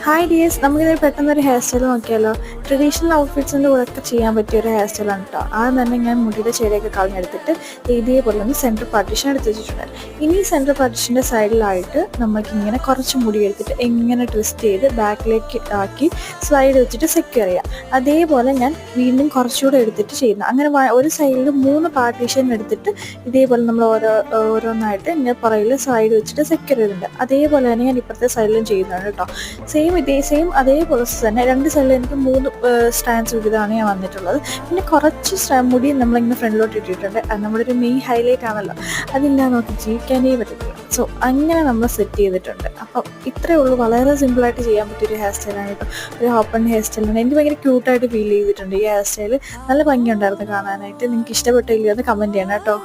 Hi dears, നമുക്കിത് പെട്ടെന്നൊരു hair style നോക്കിയാലോ. ട്രഡീഷണൽ ഔട്ട്ഫിറ്റ്സിൻ്റെ കൂടെ ഒക്കെ ചെയ്യാൻ പറ്റിയ ഒരു ഹെയർ സ്റ്റൈലാണ് കേട്ടോ. ആദ്യം തന്നെ ഞാൻ മുടിയുടെ ചെടിയൊക്കെ കളഞ്ഞെടുത്തിട്ട് ഇതേപോലെ ഒന്ന് സെൻറ്റർ പാർട്ടീഷൻ എടുത്ത് വെച്ചിട്ടുണ്ട്. ഇനി സെൻറ്റർ പാർട്ടീഷൻ്റെ സൈഡിലായിട്ട് നമുക്കിങ്ങനെ കുറച്ച് മുടി എടുത്തിട്ട് എങ്ങനെ ട്വിസ്റ്റ് ചെയ്ത് ബാക്കിലേക്ക് ആക്കി സ്ലൈഡ് വെച്ചിട്ട് സെക്യൂർ ചെയ്യാം. അതേപോലെ ഞാൻ വീണ്ടും കുറച്ചുകൂടെ എടുത്തിട്ട് ചെയ്യുന്നു. അങ്ങനെ ഒരു സൈഡിൽ 3 പാർട്ടീഷൻ എടുത്തിട്ട് ഇതേപോലെ നമ്മൾ ഓരോന്നായിട്ട് ഇങ്ങനെ പുറകിൽ സൈഡ് വെച്ചിട്ട് സെക്യൂർ ചെയ്തിട്ടുണ്ട്. അതേപോലെ തന്നെ ഞാൻ ഇപ്പുറത്തെ സൈഡിലും ചെയ്യുന്നുണ്ട് കേട്ടോ. സെയിം അതേ പ്രോസസ് തന്നെ 2 സൈഡിൽ എനിക്ക് 3 സ്റ്റാൻഡ്സ് വിധമാണ് ഞാൻ വന്നിട്ടുള്ളത്. പിന്നെ കുറച്ച് മുടി നമ്മളിങ്ങനെ ഫ്രണ്ടിലോട്ട് ഇട്ടിട്ടുണ്ട്. അത് നമ്മുടെ ഒരു മെയിൻ ഹൈലൈറ്റ് ആണല്ലോ, അതില്ലാതെ നമുക്ക് ജീവിക്കാനേ പറ്റത്തില്ല. സോ അങ്ങനെ നമ്മൾ സെറ്റ് ചെയ്തിട്ടുണ്ട്. അപ്പം ഇത്രയേ ഉള്ളൂ. വളരെ സിമ്പിളായിട്ട് ചെയ്യാൻ പറ്റിയൊരു ഹെയർ സ്റ്റൈലാണ് കേട്ടോ. ഒരു ഓപ്പൺ ഹെയർ സ്റ്റൈലാണ്. എനിക്ക് ഭയങ്കര ക്യൂട്ടായിട്ട് ഫീൽ ചെയ്തിട്ടുണ്ട് ഈ ഹെയർ സ്റ്റൈൽ. നല്ല ഭംഗിയുണ്ടായിരുന്നു കാണാനായിട്ട്. നിങ്ങൾക്ക് ഇഷ്ടപ്പെട്ടില്ലയോ എന്ന് കമൻറ്റ് ചെയ്യണം കേട്ടോ.